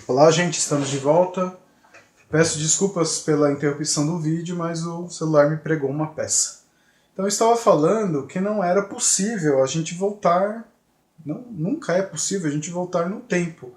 Olá, gente, estamos de volta. Peço desculpas pela interrupção do vídeo, mas o celular me pregou uma peça. Então eu estava falando que não era possível a gente voltar, nunca é possível a gente voltar no tempo.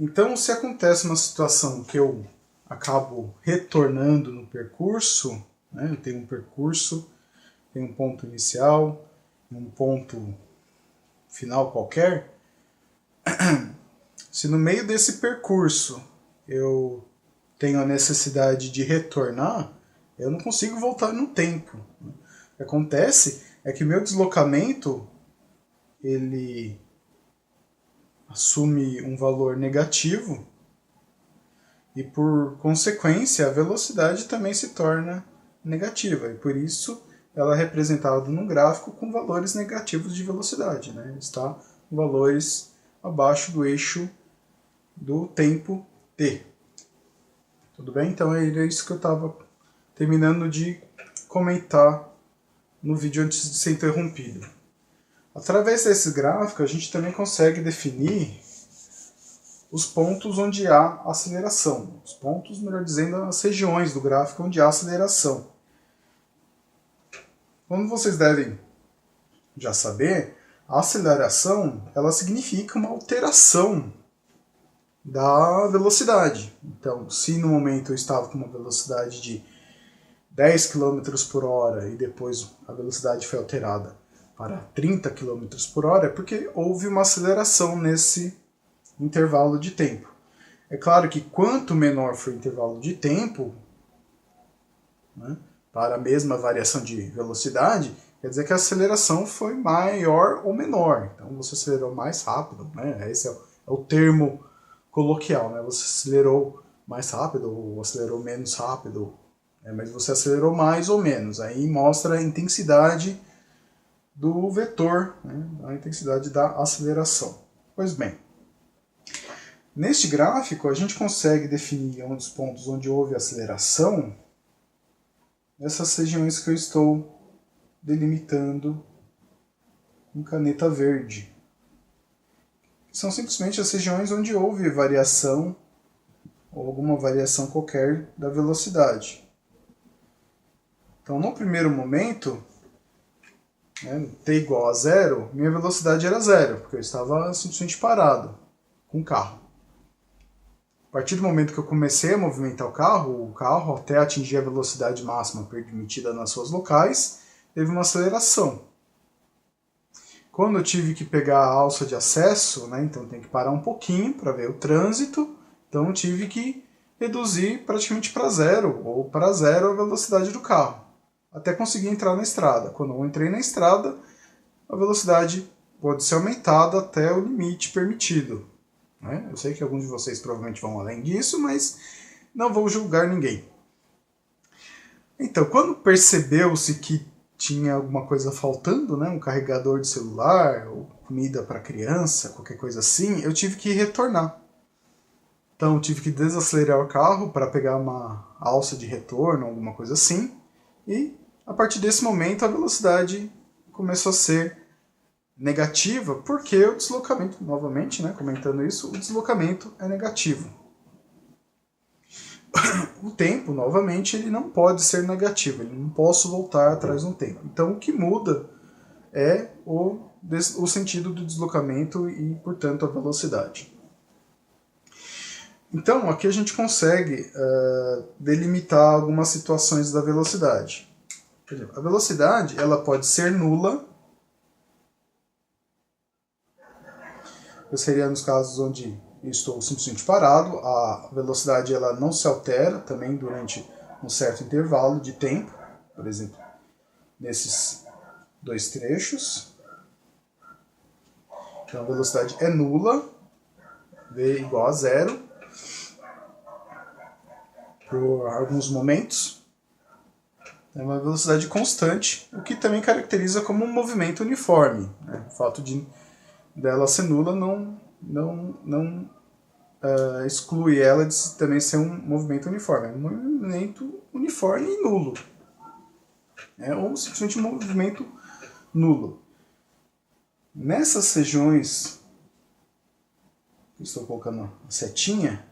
Então se acontece uma situação que eu acabo retornando no percurso, né, eu tenho um percurso, tenho um ponto inicial, um ponto final qualquer, se no meio desse percurso eu tenho a necessidade de retornar, eu não consigo voltar no tempo. O que acontece é que meu deslocamento ele assume um valor negativo e, por consequência, a velocidade também se torna negativa. E por isso ela é representada num gráfico com valores negativos de velocidade, né? Está com valores abaixo do eixo do tempo t. Tudo bem? Então é isso que eu estava terminando de comentar no vídeo antes de ser interrompido. Através desse gráfico a gente também consegue definir os pontos onde há aceleração. Os pontos, melhor dizendo, as regiões do gráfico onde há aceleração. Como vocês devem já saber, a aceleração ela significa uma alteração da velocidade. Então, se no momento eu estava com uma velocidade de 10 km por hora e depois a velocidade foi alterada para 30 km por hora, é porque houve uma aceleração nesse intervalo de tempo. É claro que quanto menor for o intervalo de tempo, né, para a mesma variação de velocidade, quer dizer que a aceleração foi maior ou menor. Então você acelerou mais rápido, né? Esse é o termo coloquial, né? Você acelerou mais rápido ou acelerou menos rápido, né? Mas você acelerou mais ou menos. Aí mostra a intensidade do vetor, né? A intensidade da aceleração. Pois bem, neste gráfico a gente consegue definir um dos pontos onde houve aceleração nessas regiões que eu estou delimitando com caneta verde. São simplesmente as regiões onde houve variação ou alguma variação qualquer da velocidade. Então, no primeiro momento, né, t igual a zero, minha velocidade era zero, porque eu estava simplesmente parado com o carro. A partir do momento que eu comecei a movimentar o carro até atingir a velocidade máxima permitida nas suas locais, teve uma aceleração. Quando eu tive que pegar a alça de acesso, né, então tem que parar um pouquinho para ver o trânsito, então eu tive que reduzir praticamente para zero, ou para zero a velocidade do carro, até conseguir entrar na estrada. Quando eu entrei na estrada, a velocidade pode ser aumentada até o limite permitido. Né? Eu sei que alguns de vocês provavelmente vão além disso, mas não vou julgar ninguém. Então, quando percebeu-se que tinha alguma coisa faltando, né, um carregador de celular, ou comida para criança, qualquer coisa assim, eu tive que retornar. Então eu tive que desacelerar o carro para pegar uma alça de retorno, alguma coisa assim, e a partir desse momento a velocidade começou a ser negativa, porque o deslocamento, novamente, né, comentando isso, o deslocamento é negativo. O tempo, novamente, ele não pode ser negativo, ele não posso voltar atrás no tempo. Então o que muda é o sentido do deslocamento e, portanto, a velocidade. Então aqui a gente consegue delimitar algumas situações da velocidade. Por exemplo, a velocidade ela pode ser nula. Seria nos casos onde estou simplesmente parado, a velocidade ela não se altera também durante um certo intervalo de tempo, por exemplo, nesses dois trechos. Então a velocidade é nula, v igual a zero, por alguns momentos. É uma velocidade constante, o que também caracteriza como um movimento uniforme. Né? O fato dela ser nula não exclui ela de também ser um movimento uniforme. É um movimento uniforme e nulo. Ou simplesmente um movimento nulo. Nessas regiões estou colocando a setinha,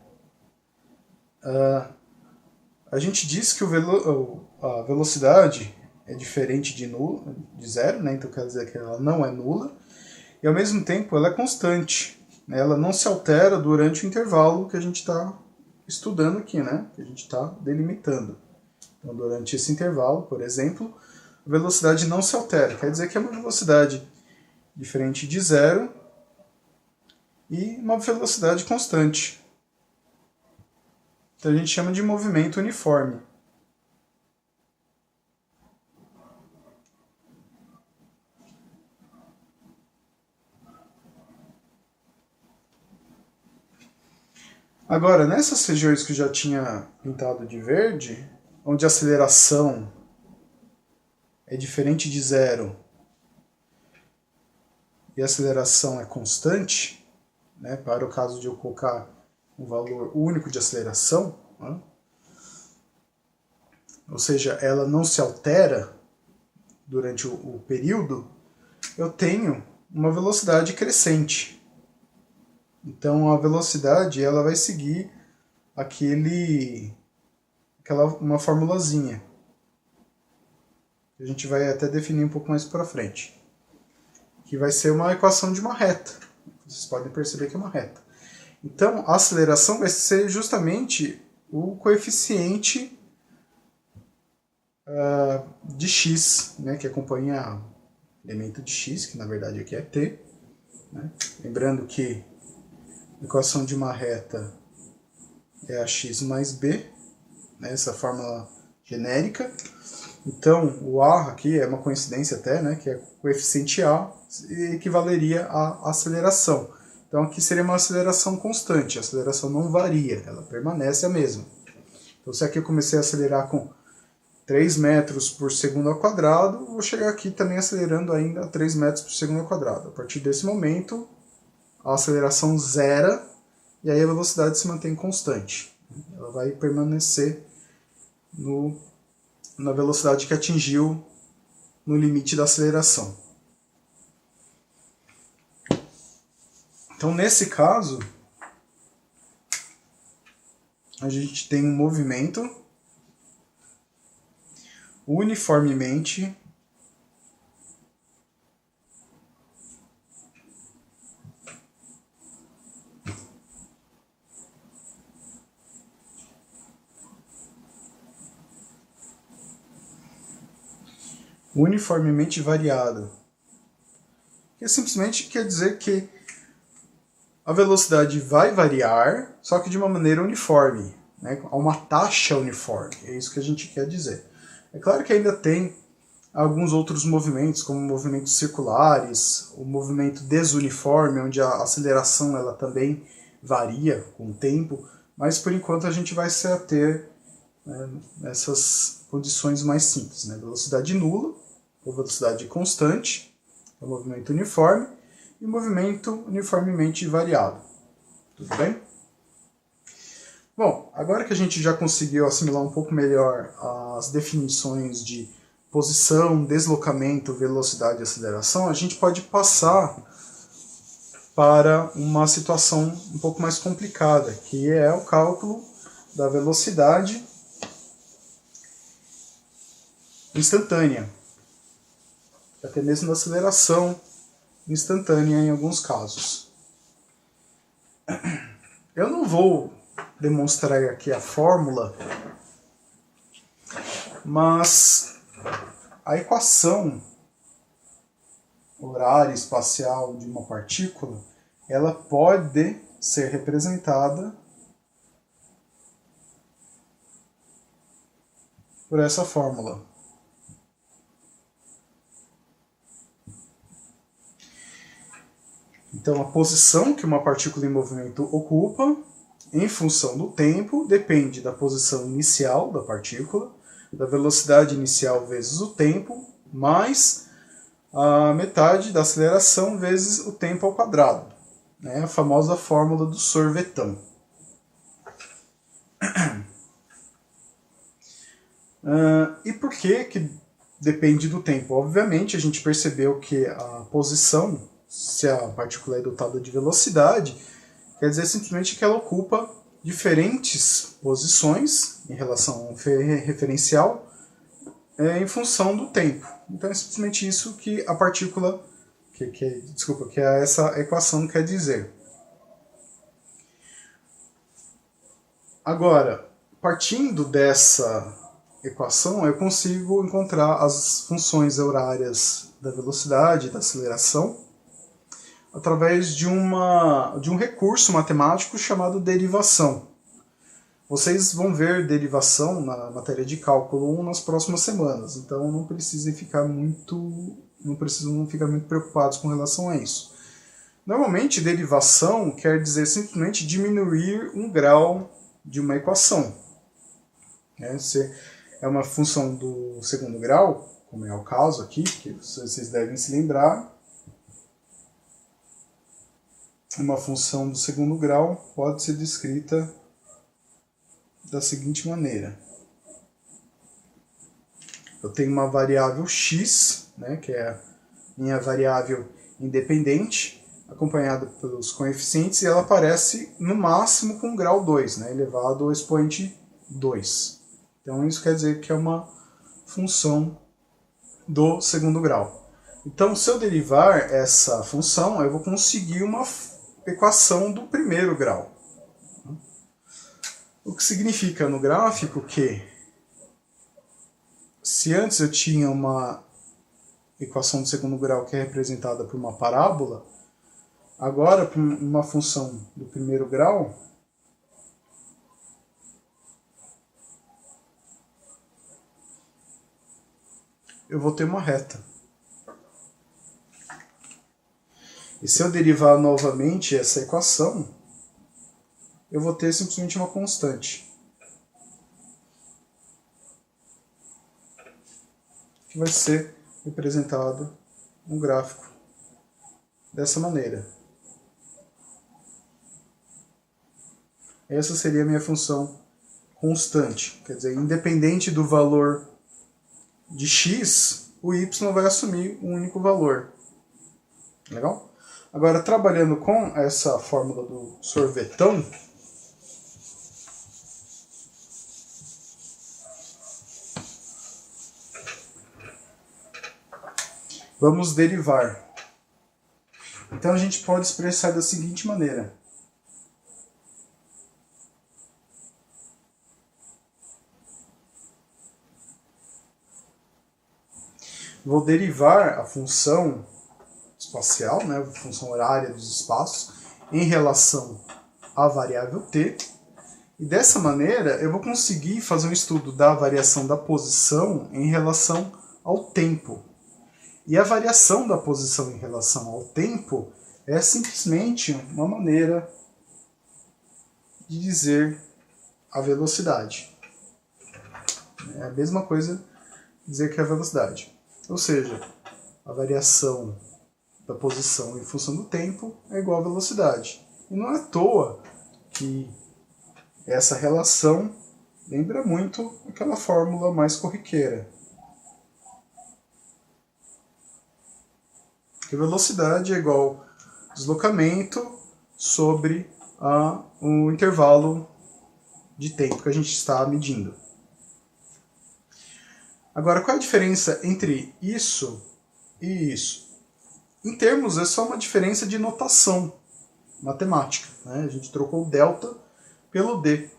a gente diz que a velocidade é diferente de zero, né? Então quer dizer que ela não é nula, e ao mesmo tempo ela é constante, né? Ela não se altera durante o intervalo que a gente está estudando aqui, né? Que a gente está delimitando. Então durante esse intervalo, por exemplo, a velocidade não se altera, quer dizer que é uma velocidade diferente de zero e uma velocidade constante. Então a gente chama de movimento uniforme. Agora, nessas regiões que eu já tinha pintado de verde, onde a aceleração é diferente de zero e a aceleração é constante, né, para o caso de eu colocar um valor único de aceleração, né, ou seja, ela não se altera durante o período, eu tenho uma velocidade crescente. Então a velocidade ela vai seguir uma formulazinha. A gente vai até definir um pouco mais para frente. Que vai ser uma equação de uma reta. Vocês podem perceber que é uma reta. Então a aceleração vai ser justamente o coeficiente de x, né, que acompanha o elemento de x, que na verdade aqui é t. Né? Lembrando que a equação de uma reta é ax mais b, né, essa fórmula genérica. Então, o A aqui é uma coincidência até, né, que é o coeficiente A, equivaleria à aceleração. Então, aqui seria uma aceleração constante, a aceleração não varia, ela permanece a mesma. Então, se aqui eu comecei a acelerar com 3 metros por segundo ao quadrado, vou chegar aqui também acelerando ainda a 3 metros por segundo ao quadrado. A partir desse momento, a aceleração zera e aí a velocidade se mantém constante. Ela vai permanecer na velocidade que atingiu no limite da aceleração. Então, nesse caso, a gente tem um movimento uniformemente variado. Que simplesmente quer dizer que a velocidade vai variar, só que de uma maneira uniforme, né? A uma taxa uniforme. É isso que a gente quer dizer. É claro que ainda tem alguns outros movimentos, como movimentos circulares, o movimento desuniforme, onde a aceleração ela também varia com o tempo, mas por enquanto a gente vai se ater, né, nessas condições mais simples, né? Velocidade nula, ou velocidade constante, é o movimento uniforme, e movimento uniformemente variado. Tudo bem? Bom, agora que a gente já conseguiu assimilar um pouco melhor as definições de posição, deslocamento, velocidade e aceleração, a gente pode passar para uma situação um pouco mais complicada, que é o cálculo da velocidade instantânea, até mesmo da aceleração instantânea em alguns casos. Eu não vou demonstrar aqui a fórmula, mas a equação horária espacial de uma partícula, ela pode ser representada por essa fórmula. Então, a posição que uma partícula em movimento ocupa, em função do tempo, depende da posição inicial da partícula, da velocidade inicial vezes o tempo, mais a metade da aceleração vezes o tempo ao quadrado, né? A famosa fórmula do sorvetão. E por que depende do tempo? Obviamente, a gente percebeu que a posição, se a partícula é dotada de velocidade, quer dizer simplesmente que ela ocupa diferentes posições em relação ao referencial em função do tempo. Então é simplesmente isso que a partícula, que essa equação quer dizer. Agora, partindo dessa equação, eu consigo encontrar as funções horárias da velocidade e da aceleração através de um recurso matemático chamado derivação. Vocês vão ver derivação na matéria de cálculo 1 nas próximas semanas, então não precisam ficar muito preocupados com relação a isso. Normalmente, derivação quer dizer simplesmente diminuir um grau de uma equação. Se é uma função do segundo grau, como é o caso aqui, que vocês devem se lembrar, uma função do segundo grau pode ser descrita da seguinte maneira. Eu tenho uma variável x, que é a minha variável independente, acompanhada pelos coeficientes, e ela aparece no máximo com grau 2, elevado ao expoente 2. Então isso quer dizer que é uma função do segundo grau. Então, se eu derivar essa função, eu vou conseguir uma equação do primeiro grau. O que significa no gráfico que, se antes eu tinha uma equação do segundo grau que é representada por uma parábola, agora, por uma função do primeiro grau, eu vou ter uma reta. E se eu derivar novamente essa equação, eu vou ter simplesmente uma constante, que vai ser representada no gráfico dessa maneira. Essa seria a minha função constante, quer dizer, independente do valor de x, o y vai assumir um único valor. Legal? Agora, trabalhando com essa fórmula do sorvetão, vamos derivar. Então a gente pode expressar da seguinte maneira. Vou derivar a função espacial, a função horária dos espaços, em relação à variável t. E dessa maneira eu vou conseguir fazer um estudo da variação da posição em relação ao tempo. E a variação da posição em relação ao tempo é simplesmente uma maneira de dizer a velocidade. É a mesma coisa dizer que é a velocidade. Ou seja, a variação da posição em função do tempo é igual à velocidade. E não é à toa que essa relação lembra muito aquela fórmula mais corriqueira. Que velocidade é igual a deslocamento sobre o intervalo de tempo que a gente está medindo. Agora, qual é a diferença entre isso e isso? Em termos, é só uma diferença de notação matemática. A gente trocou o delta pelo d.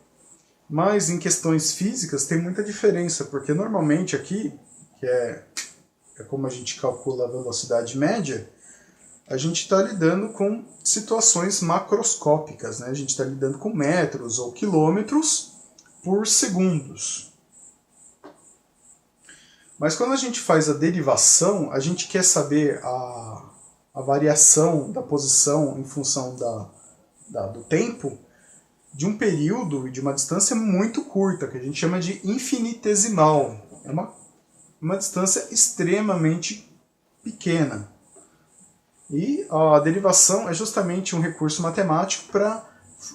Mas em questões físicas tem muita diferença, porque normalmente aqui, que é como a gente calcula a velocidade média, a gente está lidando com situações macroscópicas. A gente está lidando com metros ou quilômetros por segundos. Mas quando a gente faz a derivação, a gente quer saber a variação da posição em função do tempo de um período e de uma distância muito curta, que a gente chama de infinitesimal. É uma distância extremamente pequena. E a derivação é justamente um recurso matemático para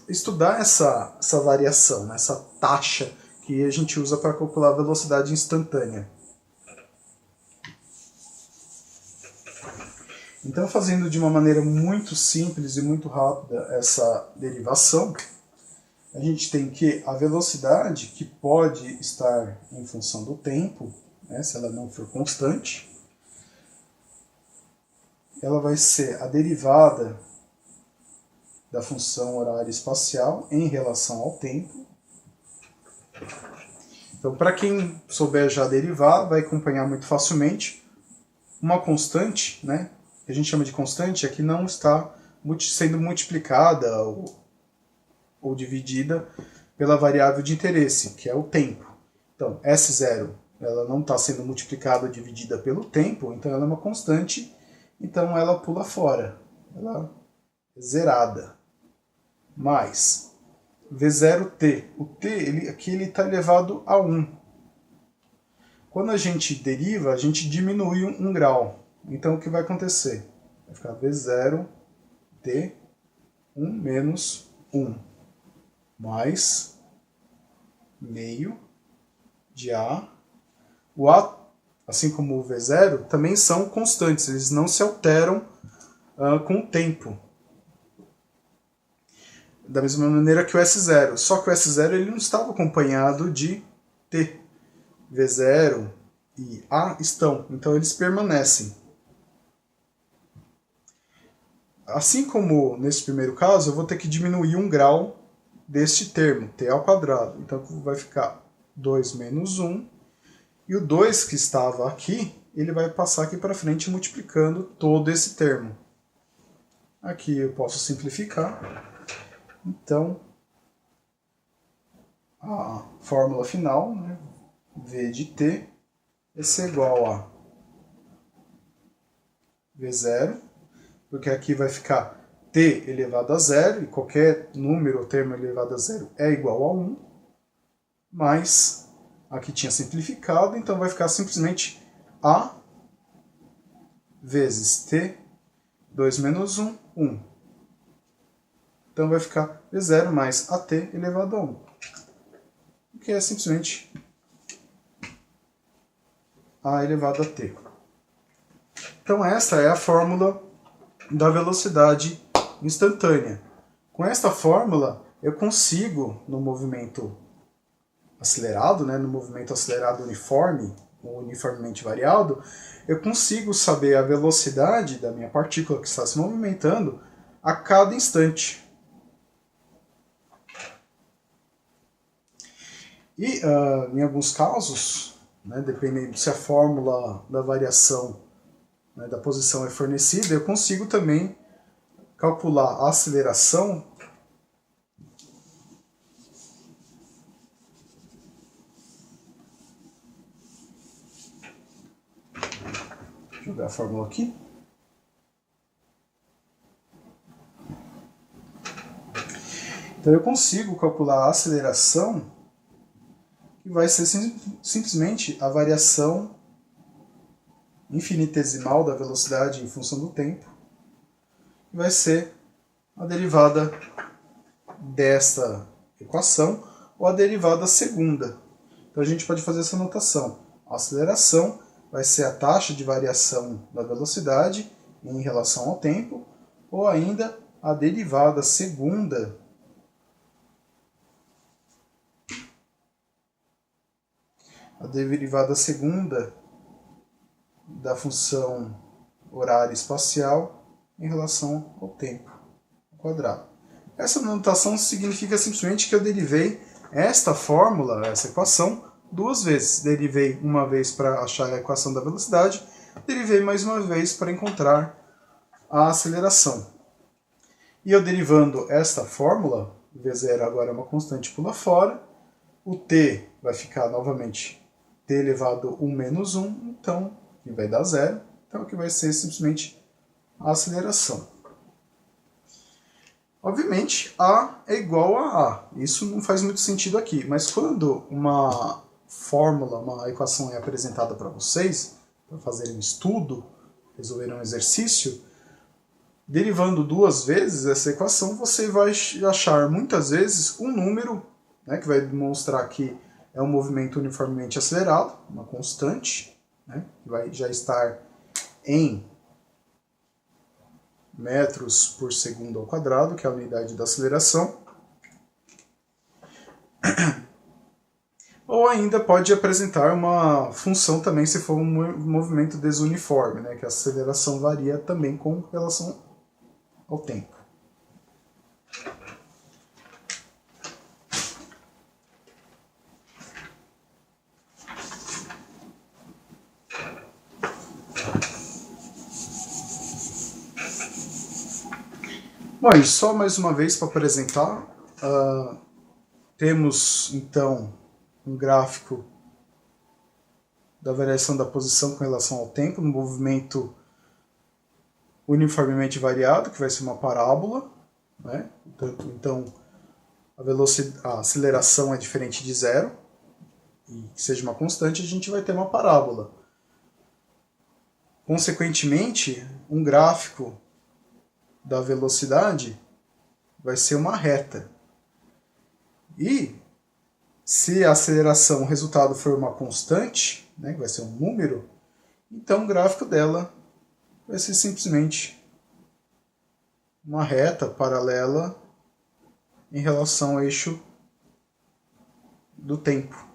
estudar essa variação, essa taxa que a gente usa para calcular a velocidade instantânea. Então, fazendo de uma maneira muito simples e muito rápida essa derivação, a gente tem que a velocidade, que pode estar em função do tempo, né, se ela não for constante, ela vai ser a derivada da função horária espacial em relação ao tempo. Então, para quem souber já derivar, vai acompanhar muito facilmente. Uma constante, né, que a gente chama de constante, é que não está sendo multiplicada ou dividida pela variável de interesse, que é o tempo. Então, S0 ela não está sendo multiplicada ou dividida pelo tempo, então ela é uma constante, então ela pula fora, ela é zerada. Mais V0t, o t aqui ele está elevado a 1. Quando a gente deriva, a gente diminui um grau. Então o que vai acontecer? Vai ficar V0t 1 menos 1 mais meio de A. O A, assim como o V0, também são constantes, eles não se alteram com o tempo. Da mesma maneira que o S0, só que o S0 ele não estava acompanhado de T. V0 e A estão, então eles permanecem. Assim como nesse primeiro caso, eu vou ter que diminuir um grau deste termo, t ao quadrado. Então vai ficar 2 menos 1. E o 2 que estava aqui, ele vai passar aqui para frente multiplicando todo esse termo. Aqui eu posso simplificar. Então, a fórmula final, né, V de t, vai ser igual a V0, porque aqui vai ficar t elevado a 0, e qualquer número ou termo elevado a 0 é igual a 1, mais, aqui tinha simplificado, então vai ficar simplesmente a vezes t, 2 menos 1, 1. Então vai ficar V0 mais at elevado a 1, que é simplesmente a elevado a t. Então esta é a fórmula da velocidade instantânea. Com esta fórmula, eu consigo, no movimento acelerado, né, no movimento acelerado uniforme, ou uniformemente variado, eu consigo saber a velocidade da minha partícula que está se movimentando a cada instante. E, em alguns casos, né, dependendo se a fórmula da variação, né, da posição é fornecida, eu consigo também calcular a aceleração Deixa eu jogar a fórmula aqui. Então eu consigo calcular a aceleração, que vai ser simplesmente a variação infinitesimal da velocidade em função do tempo, que vai ser a derivada desta equação, ou a derivada segunda. Então a gente pode fazer essa notação. A aceleração vai ser a taxa de variação da velocidade em relação ao tempo, ou ainda a derivada segunda da função horária espacial em relação ao tempo ao quadrado. Essa notação significa simplesmente que eu derivei esta fórmula, essa equação, duas vezes. Derivei uma vez para achar a equação da velocidade, derivei mais uma vez para encontrar a aceleração. E eu derivando esta fórmula, V0 agora é uma constante, pula fora, o t vai ficar novamente t elevado a 1 menos 1, então, que vai dar 0, então que vai ser simplesmente a aceleração. Obviamente, A é igual a A. Isso não faz muito sentido aqui, mas quando uma fórmula, uma equação é apresentada para vocês, para fazerem um estudo, resolverem um exercício, derivando duas vezes essa equação, você vai achar muitas vezes um número, né, que vai demonstrar que é um movimento uniformemente acelerado, uma constante, né, que vai já estar em metros por segundo ao quadrado, que é a unidade da aceleração. Ou ainda pode apresentar uma função também se for um movimento desuniforme, né, que a aceleração varia também com relação ao tempo. Bom, e só mais uma vez para apresentar, temos então um gráfico da variação da posição com relação ao tempo, no movimento uniformemente variado, que vai ser uma parábola, né? Então a aceleração é diferente de zero, e que seja uma constante, a gente vai ter uma parábola. Consequentemente, um gráfico da velocidade vai ser uma reta. E se a aceleração, o resultado for uma constante, né, que vai ser um número, então o gráfico dela vai ser simplesmente uma reta paralela em relação ao eixo do tempo.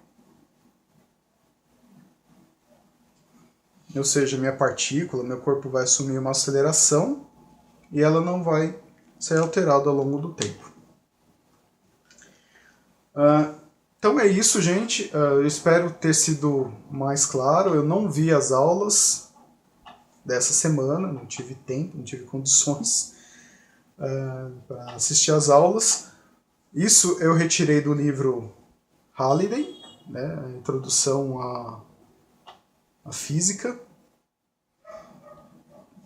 Ou seja, minha partícula, meu corpo vai assumir uma aceleração e ela não vai ser alterada ao longo do tempo. Então é isso, gente. Eu espero ter sido mais claro. Eu não vi as aulas dessa semana, não tive tempo, não tive condições para assistir às aulas. Isso eu retirei do livro Halliday, né, a introdução à física.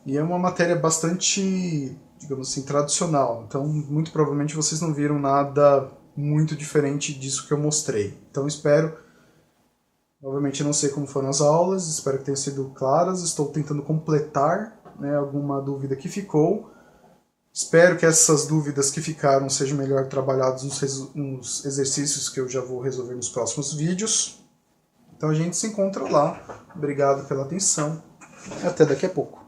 E é uma matéria bastante, digamos assim, tradicional. Então, muito provavelmente vocês não viram nada muito diferente disso que eu mostrei. Então, espero... Obviamente, eu não sei como foram as aulas, espero que tenham sido claras. Estou tentando completar, né, alguma dúvida que ficou. Espero que essas dúvidas que ficaram sejam melhor trabalhadas nos exercícios que eu já vou resolver nos próximos vídeos. Então, a gente se encontra lá. Obrigado pela atenção. Até daqui a pouco.